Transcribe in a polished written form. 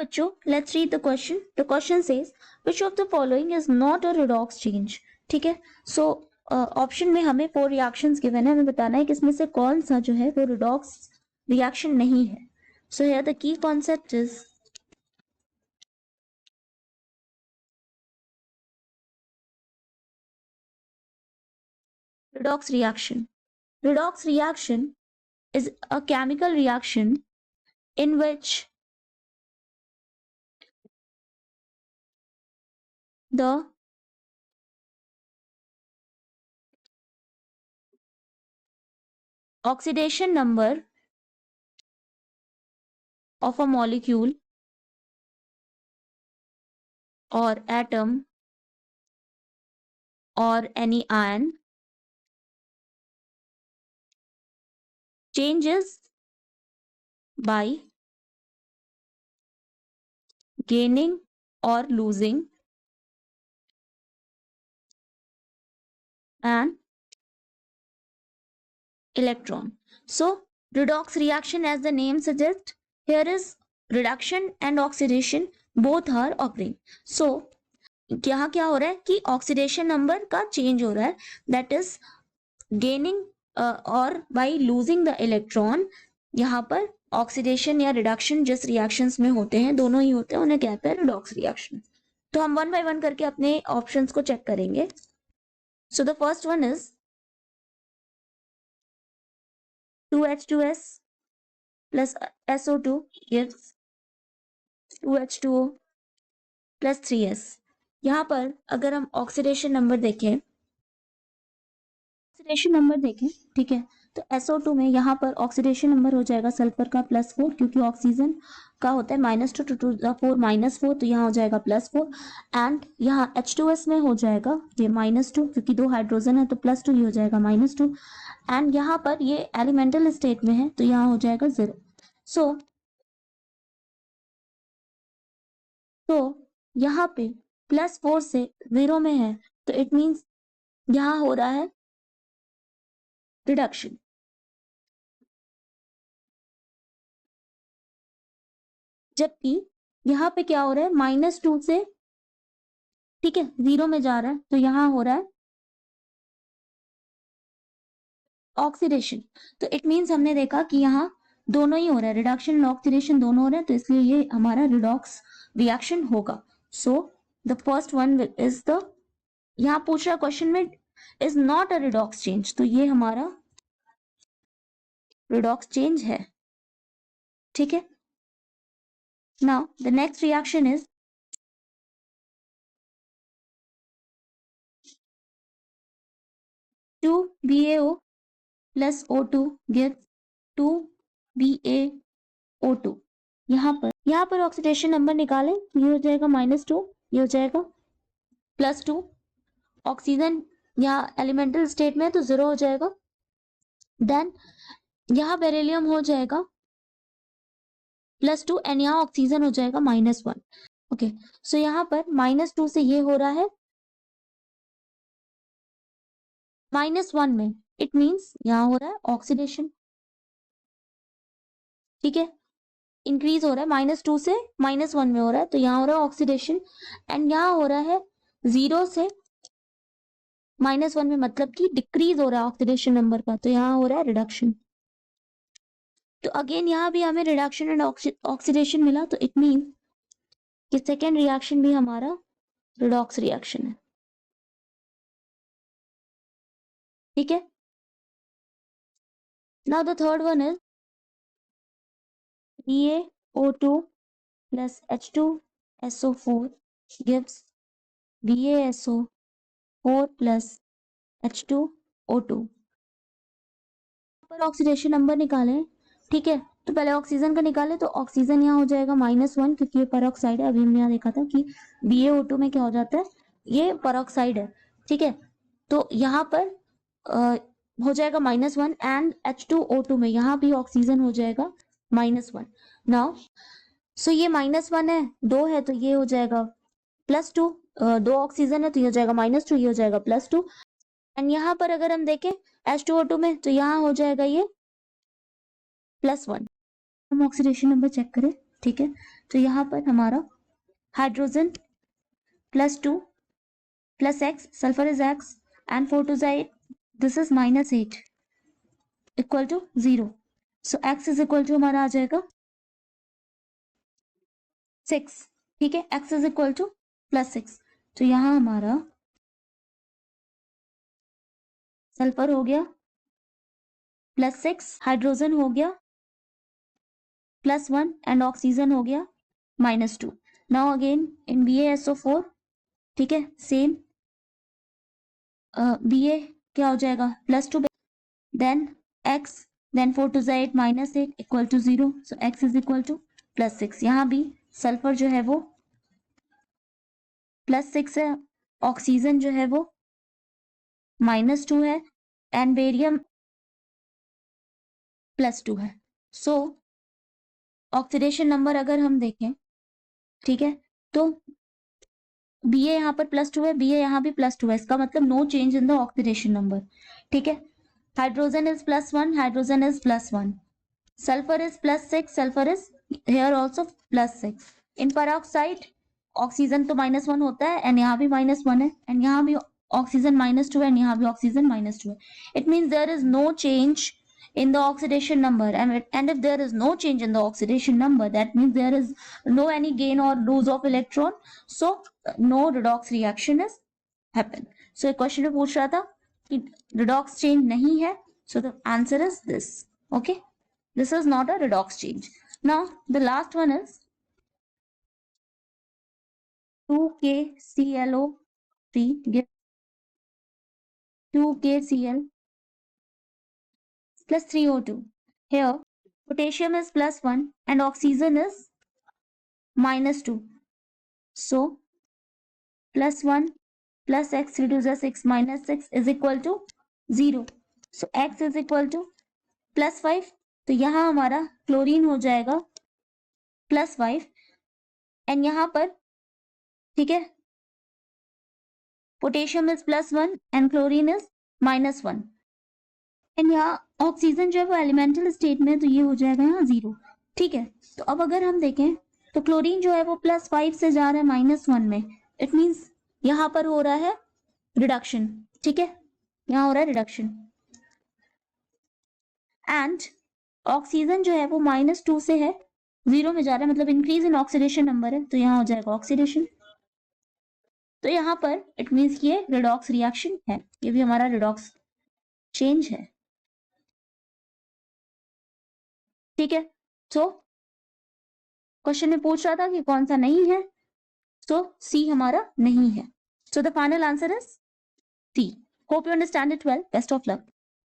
बच्चों, let's read the question. The question says, which of the following is not a redox change? ठीक है, so option में हमें 4 reactions given है, हमें बताना है कि इसमें से कौन सा जो है वो रिडॉक्स रिएक्शन नहीं है. So here the key concept is redox reaction. Redox reaction is a chemical reaction in which the oxidation number of a molecule or atom or any ion changes by gaining or losing an electron. So redox reaction, as the name suggests, here is reduction and oxidation both are occurring. So यहाँ क्या हो रहा है कि oxidation number का change हो रहा है, दैट इज गेनिंग और बाय लूजिंग द इलेक्ट्रॉन. यहाँ पर ऑक्सीडेशन या रिडक्शन जिस रिएक्शंस में होते हैं, दोनों ही होते हैं, उन्हें कहते हैं रिडॉक्स रिएक्शन. तो हम वन बाय वन करके अपने ऑप्शंस को चेक करेंगे. So the first one is 2H2S plus SO2 gives 2H2O plus 3S. यहाँ पर अगर हम ऑक्सीडेशन नंबर देखें, ठीक है, तो SO2 में यहाँ पर ऑक्सीडेशन नंबर हो जाएगा सल्फर का +4, क्योंकि ऑक्सीजन का होता है -2 to the 4 -4, तो यहाँ हो जाएगा +4. एंड यहाँ H2S में हो जाएगा ये -2, क्योंकि 2 हाइड्रोजन है तो +2, ये हो जाएगा -2. एंड यहाँ पर ये एलिमेंटल स्टेट में है तो यहाँ हो जाएगा 0. तो यहाँ पे +4 से 0 में है, तो इट मीन्स यहाँ हो रहा है रिडक्शन. जबकि यहाँ पे क्या हो रहा है, -2 से, ठीक है, 0 में जा रहा है, तो यहाँ हो रहा है ऑक्सीडेशन. तो इट मीन्स हमने देखा कि यहाँ दोनों ही हो रहा है, रिडक्शन और ऑक्सीडेशन दोनों हो रहे हैं, तो इसलिए ये हमारा रिडॉक्स रिएक्शन होगा. So the first one is the, यहाँ पूछ रहा क्वेश्चन में is not a redox change, तो ये हमारा रिडॉक्स चेंज है. ठीक है. Now the next reaction is 2BaO plus O2 gives 2BaO2. यहाँ पर ऑक्सीडेशन नंबर निकालें, ये हो जाएगा -2, ये हो जाएगा +2. ऑक्सीजन यहाँ एलिमेंटल स्टेट में है तो 0 हो जाएगा. देन यहाँ बेरिलियम हो जाएगा +2 एंड यहाँ ऑक्सीजन हो जाएगा -1. ओके, सो यहाँ पर -2 से ये हो रहा है -1 में, इट मीन्स यहाँ हो रहा है ऑक्सीडेशन. ठीक है, इंक्रीज हो रहा है, -2 से -1 में हो रहा है, तो यहाँ हो रहा है ऑक्सीडेशन. एंड यहाँ हो रहा है 0 से -1 में, मतलब कि डिक्रीज हो रहा है ऑक्सीडेशन नंबर का, तो यहाँ हो रहा है रिडक्शन. तो अगेन यहाँ भी हमें रिडक्शन एंड ऑक्सीडेशन मिला, तो इट मीन कि सेकेंड रिएक्शन भी हमारा रिडॉक्स रिएक्शन है. ठीक है. Now the third one is BaO2 plus H2SO4 gives BaSO4 plus H2O2. पर ऑक्सीडेशन नंबर निकालें. ठीक है, तो पहले ऑक्सीजन का निकालें, तो ऑक्सीजन यहाँ हो जाएगा -1, क्योंकि ये परऑक्साइड है. अभी हमने यहाँ देखा था कि BaO2 में क्या हो जाता है, ये परऑक्साइड है. ठीक है, तो यहाँ पर हो जाएगा -1 एंड H2O2 में यहाँ भी ऑक्सीजन हो जाएगा -1. नाउ सो ये -1 है, 2 है, तो ये हो जाएगा +2. 2 ऑक्सीजन है तो ये हो जाएगा -2, ये हो जाएगा +2. एंड यहाँ पर अगर हम देखें H2O2 में, तो यहाँ हो जाएगा ये +1. हम ऑक्सीडेशन नंबर चेक करें, ठीक है, तो यहाँ पर हमारा hydrogen +2 + x, sulphur is x and 4 to 8, this is -8 equal to 0. So x is equal to हमारा आ जाएगा 6. ठीक है, x इज इक्वल टू +6. तो यहाँ हमारा सल्फर हो गया +6, हाइड्रोजन हो गया +1 एंड ऑक्सीजन हो गया -2. नाउ अगेन इन BaSO4, ठीक है, सेम Ba क्या हो जाएगा +2, then x, then 4 to 8 -8 equal to 0. So x is equal to +6. यहाँ भी सल्फर जो है वो +6 है, ऑक्सीजन जो है वो -2 है एंड बेरियम +2 है. सो ऑक्सीडेशन नंबर अगर हम देखें, ठीक है, तो Ba यहाँ पर +2 है, Ba यहाँ भी +2 है, इसका मतलब no change in the oxidation number. ठीक है, hydrogen is +1, hydrogen is +1, sulphur is +6, sulphur is here also +6. In peroxide oxygen तो -1 होता है एंड यहाँ भी -1 है एंड यहाँ भी ऑक्सीजन -2 है एंड यहाँ भी ऑक्सीजन -2 है. It means there is no change in the oxidation number, and if there is no change in the oxidation number, that means there is no any gain or lose of electron, so no redox reaction is happen. So एक question में पूछ रहा था कि redox change नहीं है, so the answer is this. Okay, this is not a redox change. Now the last one is 2KClO3 give 2KCl plus 3O2. Here potassium is +1 and oxygen is -2. So +1 plus x reduces x minus 6 is equal to 0. So x is equal to +5. तो यहाँ हमारा chlorine हो जाएगा +5 and यहाँ पर, ठीक है, potassium is +1 and chlorine is -1 and यहाँ ऑक्सीजन जो है वो एलिमेंटल स्टेट में, तो ये हो जाएगा यहाँ 0. ठीक है, तो अब अगर हम देखें तो क्लोरीन जो है वो +5 से जा रहा है -1 में. इट मीन्स यहाँ पर हो रहा है रिडक्शन. ठीक है, यहाँ हो रहा है रिडक्शन एंड ऑक्सीजन जो है वो -2 से है 0 में जा रहा है, मतलब इंक्रीज इन ऑक्सीडेशन नंबर है, तो यहाँ हो जाएगा ऑक्सीडेशन. तो यहाँ पर इट मीन्स ये रिडॉक्स रिएक्शन है, ये भी हमारा रिडॉक्स चेंज है. ठीक है, तो क्वेश्चन में पूछ रहा था कि कौन सा नहीं है, सो सी हमारा नहीं है. So the final answer is C. Hope you understand it well. Best of luck.